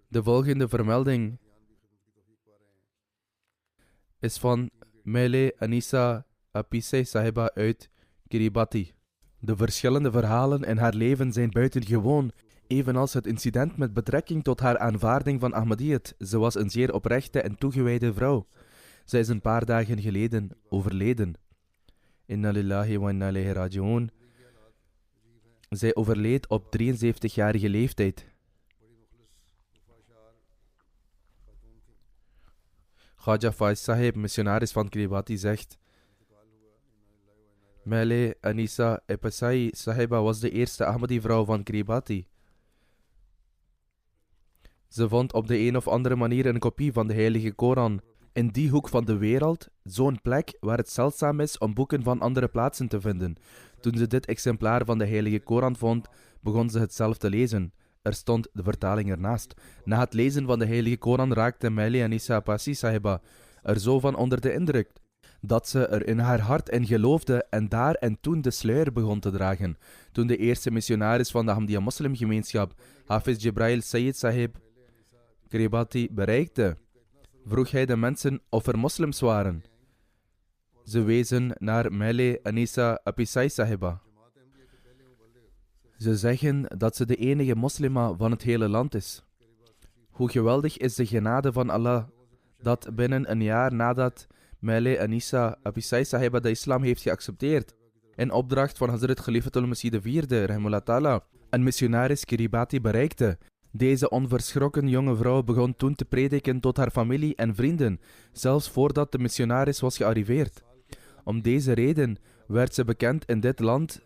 Speaker 2: De volgende vermelding is van Mele Anisa Apisai Sahiba uit Kiribati. De verschillende verhalen in haar leven zijn buitengewoon, evenals het incident met betrekking tot haar aanvaarding van Ahmadiyyat. Ze was een zeer oprechte en toegewijde vrouw. Zij is een paar dagen geleden overleden. Inna lillahi wa inna ilayhi raji'un. Zij overleed op 73-jarige leeftijd. Khaja Faiz Sahib, missionaris van Kiribati, zegt: Mele Anisa Epesai Sahiba was de eerste Ahmadi-vrouw van Kiribati. Ze vond op de een of andere manier een kopie van de heilige Koran in die hoek van de wereld, zo'n plek waar het zeldzaam is om boeken van andere plaatsen te vinden. Toen ze dit exemplaar van de heilige Koran vond, begon ze het zelf te lezen. Er stond de vertaling ernaast. Na het lezen van de heilige Koran raakte Mele Anisa Epesai Sahiba er zo van onder de indruk dat ze er in haar hart in geloofde en daar en toen de sluier begon te dragen. Toen de eerste missionaris van de Ahmadiyya moslimgemeenschap, Hafiz Jibrail Sayyid Sahib, Kiribati bereikte, vroeg hij de mensen of er moslims waren. Ze wezen naar Mele Anisa Epesai Sahiba. Ze zeggen dat ze de enige moslima van het hele land is. Hoe geweldig is de genade van Allah, dat binnen een jaar nadat Mele Anisa Epesai Sahiba de islam heeft geaccepteerd, in opdracht van Hazrat Khalifatul Masih IV, rahimahullah ta'ala, een missionaris Kiribati bereikte. Deze onverschrokken jonge vrouw begon toen te prediken tot haar familie en vrienden, zelfs voordat de missionaris was gearriveerd. Om deze reden werd ze bekend in dit land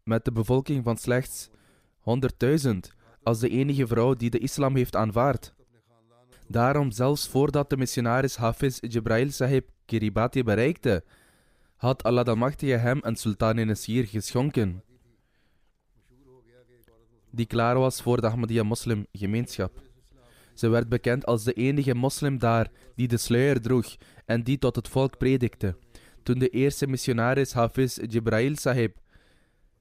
Speaker 2: met de bevolking van slechts 100.000 als de enige vrouw die de islam heeft aanvaard. Daarom, zelfs voordat de missionaris Hafiz Jibrail Sahib Kiribati bereikte, had Allah de Almachtige hem een sultan-e-Nasir geschonken, die klaar was voor de Ahmadiyya moslimgemeenschap. Ze werd bekend als de enige moslim daar die de sluier droeg en die tot het volk predikte. Toen de eerste missionaris Hafiz Jibrail Sahib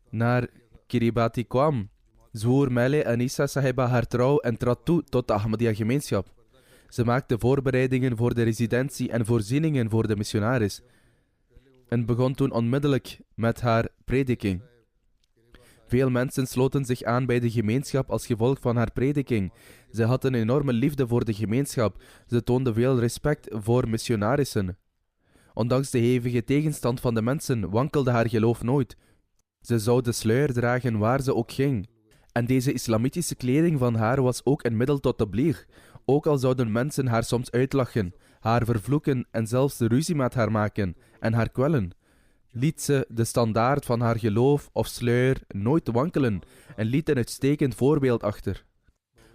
Speaker 2: naar Kiribati kwam, zwoer Mele Anisa Sahiba haar trouw en trad toe tot de Ahmadiyya gemeenschap. Ze maakte voorbereidingen voor de residentie en voorzieningen voor de missionaris en begon toen onmiddellijk met haar prediking. Veel mensen sloten zich aan bij de gemeenschap als gevolg van haar prediking. Ze had een enorme liefde voor de gemeenschap. Ze toonde veel respect voor missionarissen. Ondanks de hevige tegenstand van de mensen wankelde haar geloof nooit. Ze zou de sluier dragen waar ze ook ging. En deze islamitische kleding van haar was ook een middel tot tabligh. Ook al zouden mensen haar soms uitlachen, haar vervloeken en zelfs ruzie met haar maken en haar kwellen, liet ze de standaard van haar geloof of sluier nooit wankelen en liet een uitstekend voorbeeld achter,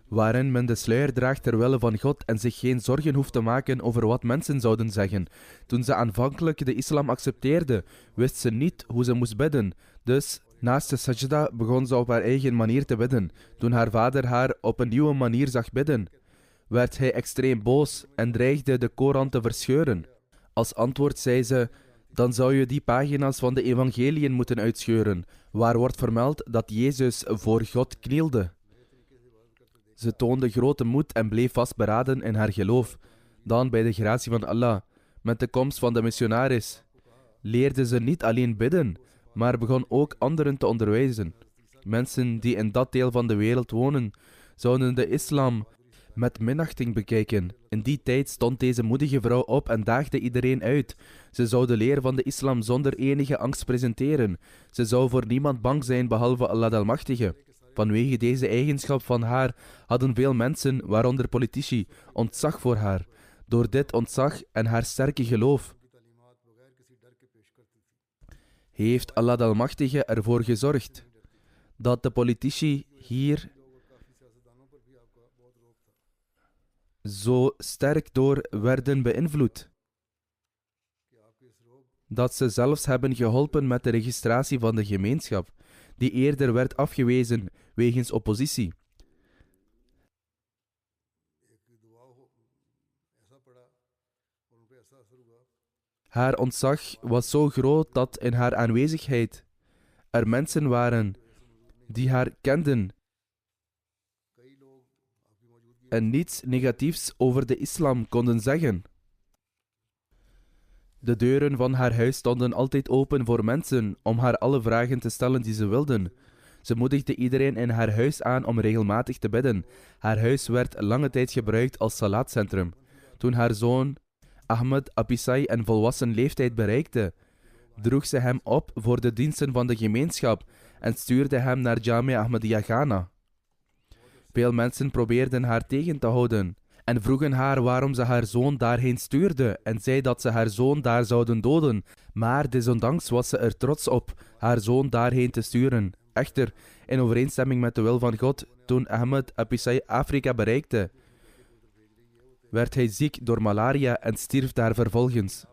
Speaker 2: waarin men de sluier draagt ter wille van God en zich geen zorgen hoeft te maken over wat mensen zouden zeggen. Toen ze aanvankelijk de islam accepteerde, wist ze niet hoe ze moest bidden, dus naast de sajda begon ze op haar eigen manier te bidden. Toen haar vader haar op een nieuwe manier zag bidden, werd hij extreem boos en dreigde de Koran te verscheuren. Als antwoord zei ze: dan zou je die pagina's van de evangeliën moeten uitscheuren, waar wordt vermeld dat Jezus voor God knielde. Ze toonde grote moed en bleef vastberaden in haar geloof. Dan, bij de gratie van Allah, met de komst van de missionaris, leerde ze niet alleen bidden, maar begon ook anderen te onderwijzen. Mensen die in dat deel van de wereld wonen, zouden de islam met minachting bekijken. In die tijd stond deze moedige vrouw op en daagde iedereen uit. Ze zou de leer van de islam zonder enige angst presenteren. Ze zou voor niemand bang zijn behalve Allah de Almachtige. Vanwege deze eigenschap van haar hadden veel mensen, waaronder politici, ontzag voor haar. Door dit ontzag en haar sterke geloof heeft Allah de Almachtige ervoor gezorgd dat de politici hier zo sterk door werden beïnvloed, dat ze zelfs hebben geholpen met de registratie van de gemeenschap, die eerder werd afgewezen wegens oppositie. Haar ontzag was zo groot dat in haar aanwezigheid er mensen waren die haar kenden en niets negatiefs over de islam konden zeggen. De deuren van haar huis stonden altijd open voor mensen om haar alle vragen te stellen die ze wilden. Ze moedigde iedereen in haar huis aan om regelmatig te bidden. Haar huis werd lange tijd gebruikt als salaatcentrum. Toen haar zoon Ahmed Apisai een volwassen leeftijd bereikte, droeg ze hem op voor de diensten van de gemeenschap en stuurde hem naar Jamia Ahmadiyya Ghana. Veel mensen probeerden haar tegen te houden en vroegen haar waarom ze haar zoon daarheen stuurde en zei dat ze haar zoon daar zouden doden, maar desondanks was ze er trots op haar zoon daarheen te sturen. Echter, in overeenstemming met de wil van God, toen Ahmed Apisai Afrika bereikte, werd hij ziek door malaria en stierf daar vervolgens.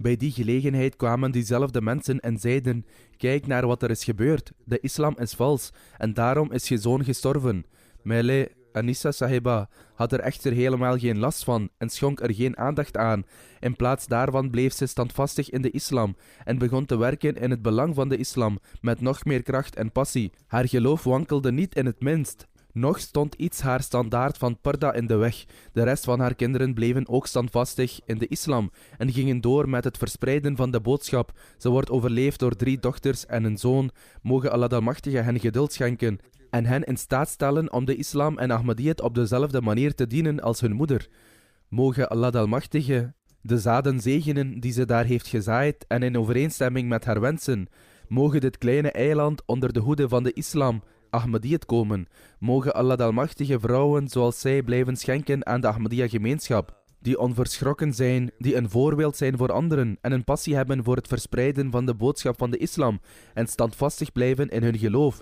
Speaker 2: Bij die gelegenheid kwamen diezelfde mensen en zeiden: kijk naar wat er is gebeurd, de islam is vals en daarom is je zoon gestorven. Mele Anissa Sahiba had er echter helemaal geen last van en schonk er geen aandacht aan. In plaats daarvan bleef ze standvastig in de islam en begon te werken in het belang van de islam met nog meer kracht en passie. Haar geloof wankelde niet in het minst. Nog stond iets haar standaard van parda in de weg. De rest van haar kinderen bleven ook standvastig in de islam en gingen door met het verspreiden van de boodschap. Ze wordt overleefd door 3 dochters en een zoon. Mogen Allah Almachtige hen geduld schenken en hen in staat stellen om de islam en Ahmadiyyat op dezelfde manier te dienen als hun moeder. Mogen Allah Almachtige de zaden zegenen die ze daar heeft gezaaid en in overeenstemming met haar wensen. Mogen dit kleine eiland onder de hoede van de islam Ahmadiyyat komen. Mogen Allah Almachtige vrouwen zoals zij blijven schenken aan de Ahmadiyya-gemeenschap, die onverschrokken zijn, die een voorbeeld zijn voor anderen en een passie hebben voor het verspreiden van de boodschap van de islam en standvastig blijven in hun geloof.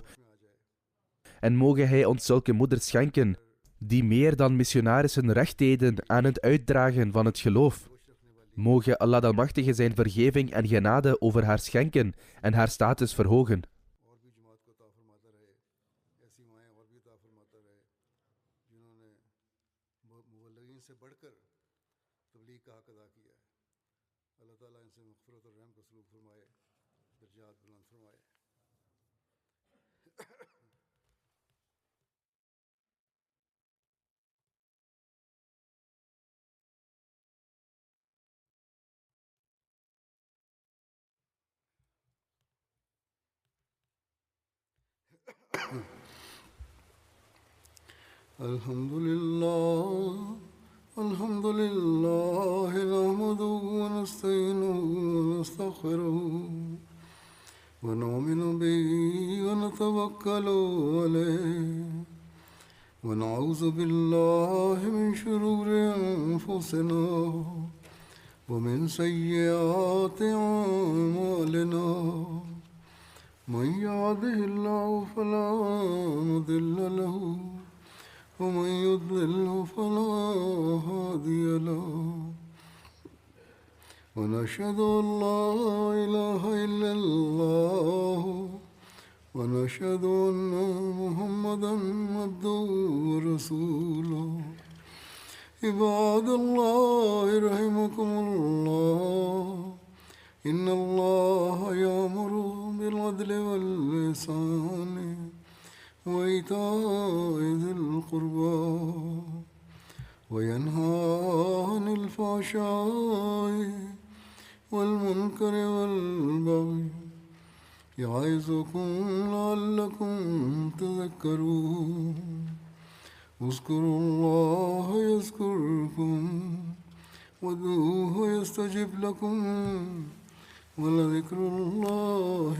Speaker 2: En mogen Hij ons zulke moeders schenken, die meer dan missionarissen recht deden aan het uitdragen van het geloof. Mogen Allah Almachtige zijn vergeving en genade over haar schenken en haar status verhogen.
Speaker 1: الحمد لله نحمده ونستعينه ونستغفره ونؤمن به ونتوكل عليه ونعوذ بالله من شرور أنفسنا ومن سيئات أعمالنا من يهده الله فلا مضل له ومن يضلل فلا هادي له ونشهد أن لا إله إلا الله ونشهد أن محمدا عبده ورسوله عباد الله رحمكم الله إن الله يأمر بالعدل والإحسان وإيتاء ذي القربى وينهى عن الفحشاء والمنكر والبغي يعظكم لعلكم تذكرون اذكروا الله يذكركم وادعوه يستجب لكم ولذكر الله